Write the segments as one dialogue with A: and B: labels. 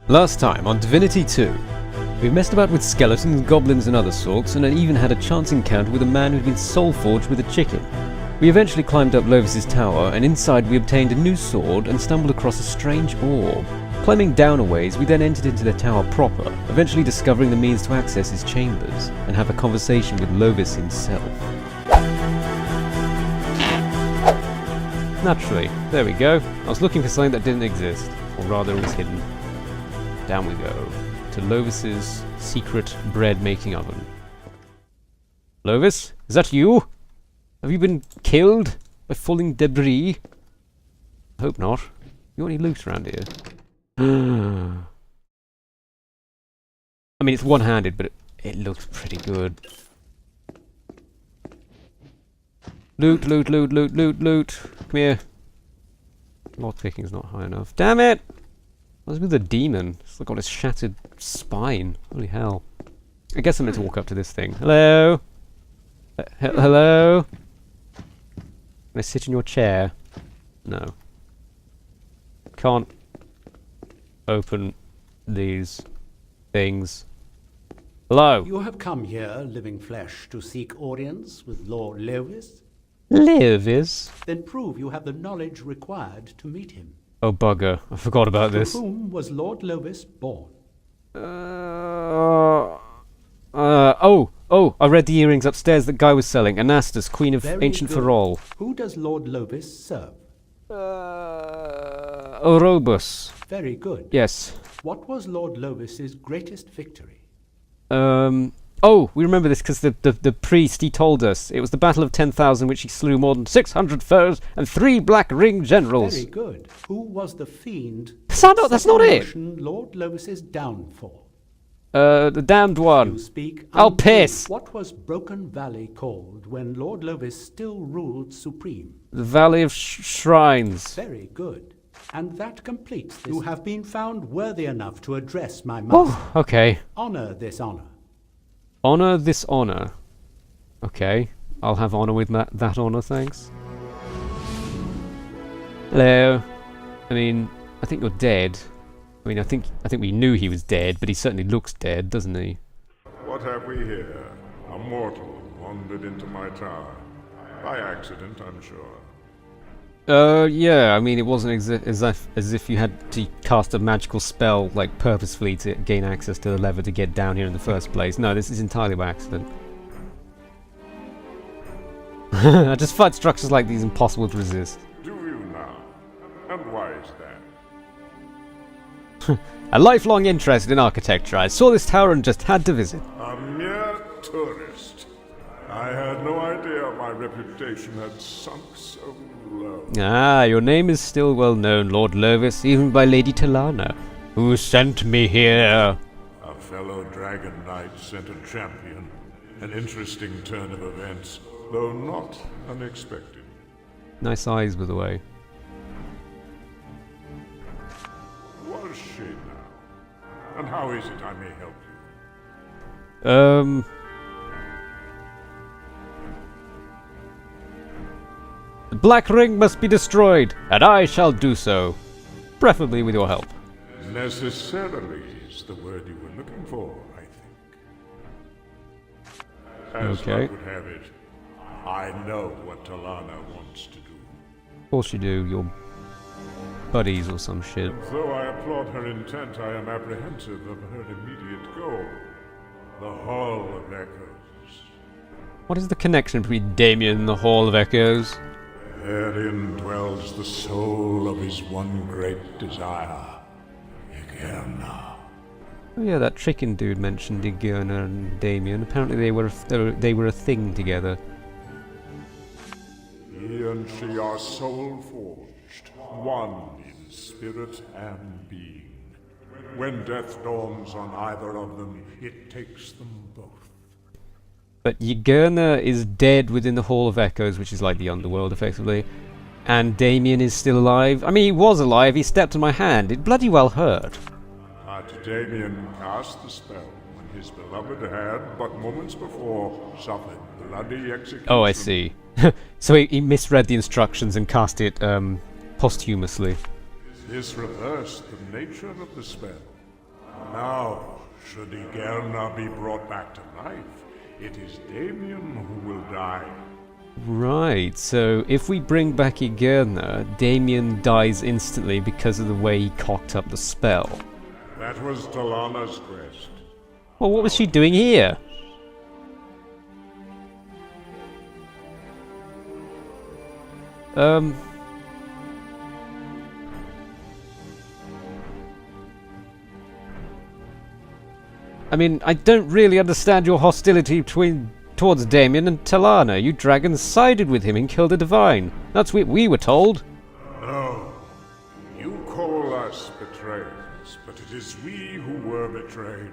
A: Last time on Divinity 2, we messed about with skeletons, goblins and other sorts, and even had a chance encounter with a man who'd been soul-forged with a chicken. We eventually climbed up Lovis's tower, and inside we obtained a new sword and stumbled across a strange orb. Climbing down a ways, we then entered into the tower proper, eventually discovering the means to access his chambers, and have a conversation with Lovis himself. Naturally, there we go. I was looking for something that didn't exist, or rather it was hidden. Down we go, to Lovis's secret bread-making oven. Lovis, is that you? Have you been killed by falling debris? I hope not. You got any loot around here? I mean, it's one-handed, but it looks pretty good. Loot, loot, loot, loot, loot, loot. Come here. Lockpicking's not high enough. Damn it! What's with the demon? It's got his shattered spine. Holy hell. I guess I'm meant to walk up to this thing. Hello? Hello? Can I sit in your chair? No. Can't open these things. Hello?
B: You have come here, living flesh, to seek audience with Lord Lovis?
A: Lovis?
B: Then prove you have the knowledge required to meet him.
A: Oh bugger, I forgot about this.
B: To whom was Lord Lovis born?
A: I read the earrings upstairs that guy was selling. Anastas, Queen of
B: Very
A: Ancient
B: good.
A: Farol.
B: Who does Lord Lovis serve?
A: Orobus.
B: Very good.
A: Yes.
B: What was Lord Lovis's greatest victory?
A: Oh, we remember this because the priest, he told us. It was the Battle of 10,000 which he slew more than 600 foes and 3 Black Ring generals.
B: Very good. Who was the fiend?
A: That's not it.
B: Lord Lovis's downfall.
A: The damned one.
B: You speak.
A: I'll piss.
B: What was Broken Valley called when Lord Lovis still ruled supreme?
A: The Valley of Shrines.
B: Very good. And that completes this. You have been found worthy enough to address my master.
A: Oh, okay.
B: Honor this honor.
A: Honor this honor. Okay. I'll have honor with that honor, thanks. Hello. I mean, I think you're dead. I mean, I think we knew he was dead, but he certainly looks dead, doesn't he?
C: What have we here? A mortal wandered into my tower. By accident, I'm sure.
A: Yeah, I mean, it wasn't as if you had to cast a magical spell, like, purposefully to gain access to the lever to get down here in the first place. No, this is entirely by accident. I just find structures like these impossible to resist.
C: Do you now? And why is that?
A: A lifelong interest in architecture. I saw this tower and just had to visit.
C: A mere tourist. I had no idea my reputation had sunk so low.
A: Ah, your name is still well known, Lord Lovis, even by Lady Talana, who sent me here.
C: A fellow dragon knight sent a champion. An interesting turn of events, though not unexpected.
A: Nice eyes, by the way.
C: Was she now? And how is it I may help you?
A: The Black Ring must be destroyed, and I shall do so. Preferably with your help.
C: Necessarily is the word you were looking for, I think. As
A: Okay.
C: luck would have it, I know what Talana wants to do.
A: Of course you do, your buddies or some shit.
C: Though I applaud her intent, I am apprehensive of her immediate goal. The Hall of Echoes.
A: What is the connection between Damien and the Hall of Echoes?
C: Therein dwells the soul of his one great desire, Igerna.
A: Oh yeah, that chicken dude mentioned Igurna and Damien. Apparently they were a thing together.
C: He and she are soul-forged, one in spirit and being. When death dawns on either of them, it takes them both.
A: But Igurna is dead within the Hall of Echoes, which is like the underworld, effectively. And Damien is still alive. I mean, he was alive, he stepped on my hand. It bloody well hurt.
C: But Damien cast the spell when his beloved had, but moments before, suffered bloody execution.
A: Oh, I see. So he misread the instructions and cast it posthumously.
C: This reversed the nature of the spell. Now, should Igelna be brought back to life, it is Damien who will die.
A: Right, so if we bring back Igerna, Damien dies instantly because of the way he cocked up the spell.
C: That was Talana's quest.
A: Well, what was she doing here? I mean, I don't really understand your hostility towards Damien and Talana. You dragons sided with him and killed a divine. That's what we were told.
C: No. You call us betrayers, but it is we who were betrayed.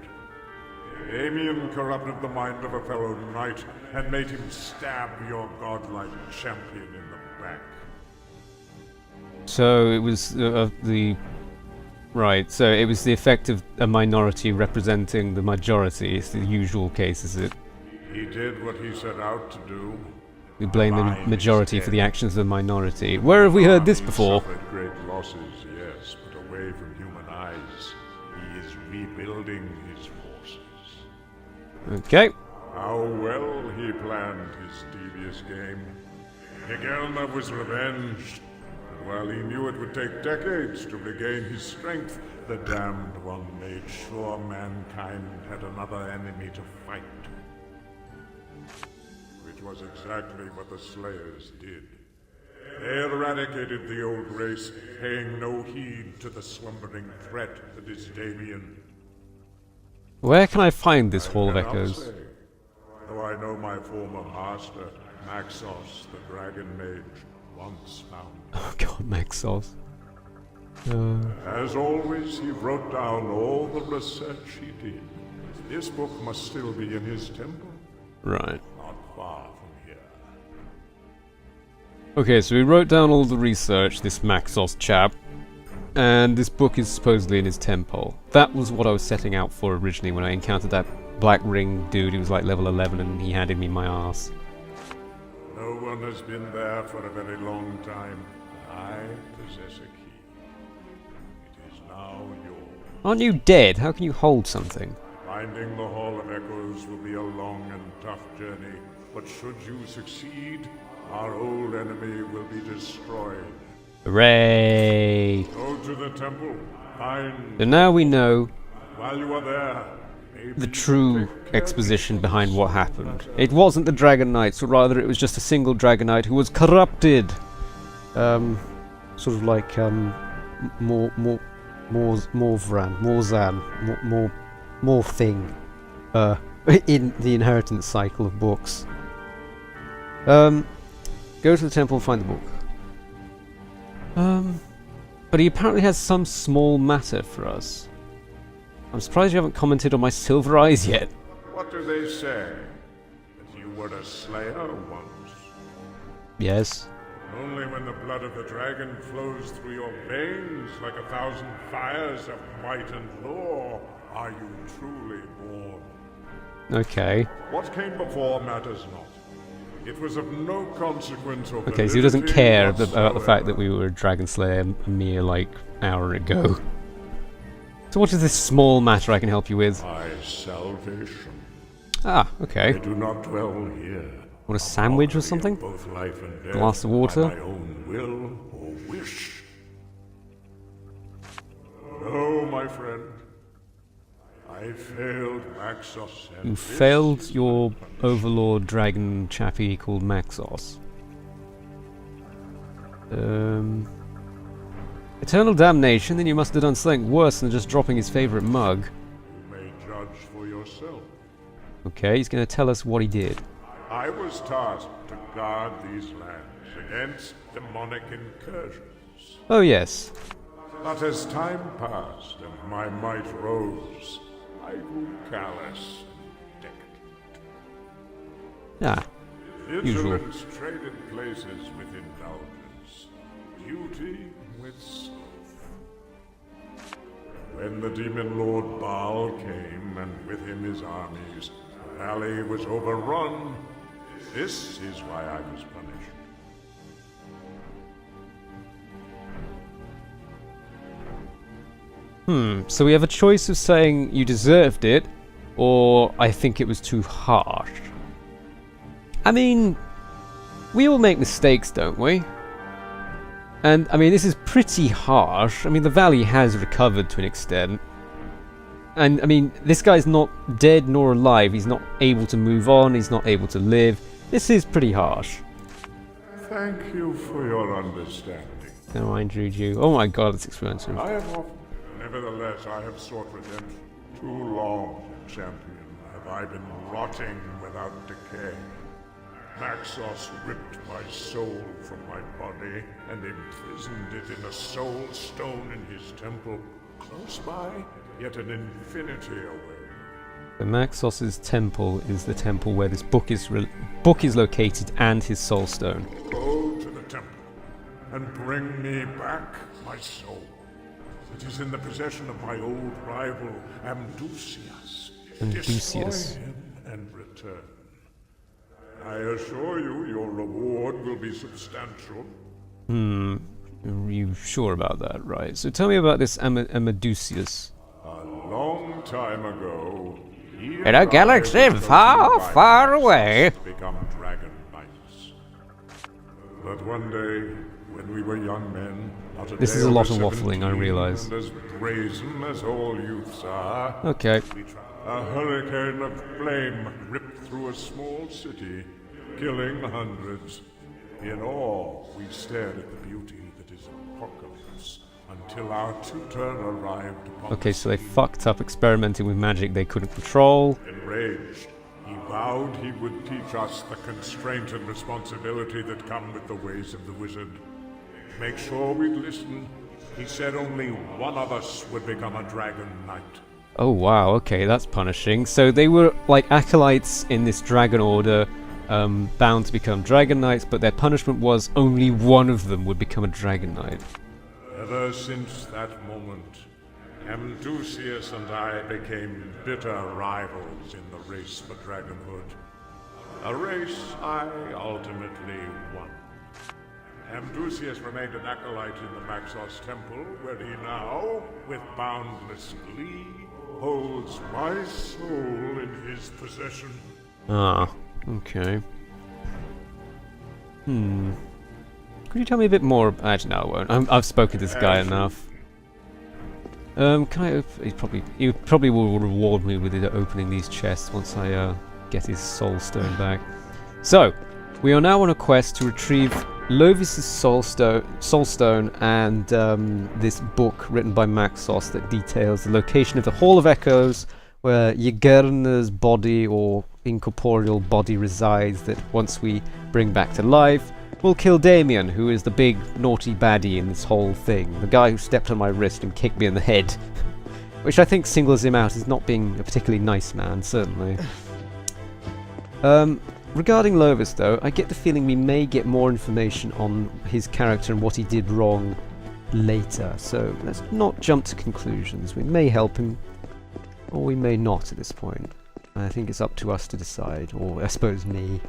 C: Damien corrupted the mind of a fellow knight and made him stab your godlike champion in the back.
A: So it was Right, so it was the effect of a minority representing the majority. It's the usual case, is it?
C: He did what he set out to do.
A: We blame the majority for the actions of the minority. Where have we heard this before?
C: He suffered great losses, yes, but away from human eyes. He is rebuilding his forces.
A: Okay.
C: How well he planned his devious game. Igelna was revenged. While he knew it would take decades to regain his strength, the Damned One made sure mankind had another enemy to fight. Which was exactly what the Slayers did. They eradicated the old race, paying no heed to the slumbering threat that is Damien.
A: Where can I find this Hall of
C: I cannot
A: Echoes?
C: say, though I know my former master, Maxos, the Dragon Mage, once found.
A: Oh god, Maxos.
C: As always, he wrote down all the research he did. This book must still be in his temple,
A: Right.
C: not far from here.
A: Okay, so he wrote down all the research, this Maxos chap, and this book is supposedly in his temple. That was what I was setting out for originally when I encountered that black ring dude who was like level 11 and he handed me my ass.
C: No one has been there for a very long time. I possess a key. It is now yours.
A: Aren't you dead? How can you hold something?
C: Finding the Hall of Echoes will be a long and tough journey, but should you succeed, our old enemy will be destroyed.
A: Hooray!
C: Go to the temple. Find.
A: So now we know
C: While you are there, maybe
A: the
C: you
A: true
C: can take care
A: exposition
C: of
A: behind what
C: yourself
A: happened.
C: better.
A: It wasn't the Dragon Knights, or rather it was just a single Dragon Knight who was corrupted. Sort of like, more thing. In the inheritance cycle of books. Go to the temple and find the book. But he apparently has some small matter for us. I'm surprised you haven't commented on my silver eyes yet.
C: What do they say? That you were a slayer once?
A: Yes.
C: Only when the blood of the dragon flows through your veins like 1,000 fires of might and lore are you truly born.
A: Okay.
C: What came before matters not. It was of no consequence or
A: Okay, so he doesn't
C: validity
A: care about the fact
C: whatsoever.
A: that we were a Dragon Slayer a mere, like, hour ago. So what is this small matter I can help you with?
C: My salvation.
A: Ah,
C: I
A: okay.
C: do not dwell here.
A: Want a sandwich or
C: Mockery of
A: something?
C: Both life and death
A: Glass of water?
C: by my own will or wish. No, my friend. I failed Maxos and
A: You
C: this
A: failed
C: is
A: your
C: my punishment.
A: overlord dragon chappie called Maxos. Eternal damnation, then you must have done something worse than just dropping his favourite mug.
C: You may judge for yourself.
A: Okay, he's going to tell us what he did.
C: I was tasked to guard these lands against demonic incursions.
A: Oh yes.
C: But as time passed and my might rose, I grew callous and decadent.
A: Ah, usual.
C: Vigilance traded places with indulgence, duty with sloth. When the demon lord Baal came, and with him his armies, the valley was overrun. This is why I was punished.
A: So we have a choice of saying you deserved it, or I think it was too harsh. I mean, we all make mistakes, don't we? And, I mean, this is pretty harsh. I mean, the valley has recovered to an extent. And, I mean, this guy's not dead nor alive. He's not able to move on. He's not able to live. This is pretty harsh.
C: Thank you for your understanding.
A: No, I injured you. Oh my god, it's expensive.
C: Nevertheless, I have sought redemption. Too long, champion, have I been rotting without decay. Maxos ripped my soul from my body and imprisoned it in a soul stone in his temple, close by, yet an infinity away.
A: The Maxos's temple is the temple where this book is located, and his soul stone.
C: Go to the temple and bring me back my soul. It is in the possession of my old rival, Amdusias. Destroy him and return. I assure you, your reward will be substantial.
A: Are you sure about that, right? So tell me about this Amdusias.
C: A long time ago,
D: in a galaxy far, far away,
C: become dragon knights. But one day, when we were young men,
A: this is a lot of waffling, I realize.
C: And as brazen as all youths are,
A: okay.
C: A hurricane of flame ripped through a small city, killing hundreds. In awe, we stared at the beauty that is apocalypse, until our tutor arrived upon
A: Okay, so they fucked up experimenting with magic they couldn't control.
C: Enraged, he vowed he would teach us the constraint and responsibility that come with the ways of the wizard. Make sure we'd listen. He said only one of us would become a dragon knight.
A: Oh wow, okay, that's punishing. So they were like acolytes in this dragon order, bound to become dragon knights, but their punishment was only one of them would become a dragon knight.
C: Ever since that moment, Amdusias and I became bitter rivals in the race for dragonhood. A race I ultimately won. Amdusias remained an acolyte in the Maxos temple, where he now, with boundless glee, holds my soul in his possession.
A: Ah, okay. Could you tell me a bit more? Actually, no, I won't. I've spoken to this guy enough. Can I? He probably will reward me with opening these chests once I get his soul stone back. So, we are now on a quest to retrieve Lovis' soul stone and this book written by Maxos that details the location of the Hall of Echoes, where Ygerna's body or incorporeal body resides, that once we bring back to life, we'll kill Damien, who is the big naughty baddie in this whole thing, the guy who stepped on my wrist and kicked me in the head, which I think singles him out as not being a particularly nice man, certainly. Regarding Lovis, though, I get the feeling we may get more information on his character and what he did wrong later, so let's not jump to conclusions. We may help him, or we may not at this point. I think it's up to us to decide, or I suppose me,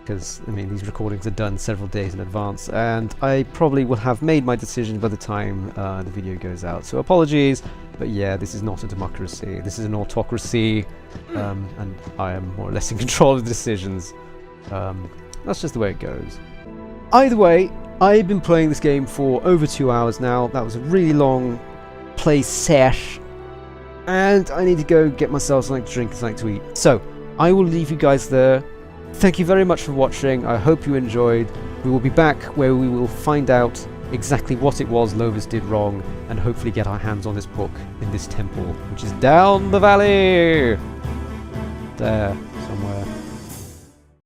A: because, I mean, these recordings are done several days in advance, and I probably will have made my decision by the time the video goes out, so apologies, but yeah, this is not a democracy, this is an autocracy, and I am more or less in control of the decisions. That's just the way it goes. Either way, I've been playing this game for over 2 hours now. That was a really long play sesh, and I need to go get myself something to drink and something to eat. So, I will leave you guys there. Thank you very much for watching. I hope you enjoyed. We will be back where we will find out exactly what it was Lovis did wrong, and hopefully get our hands on this book in this temple, which is down the valley. There.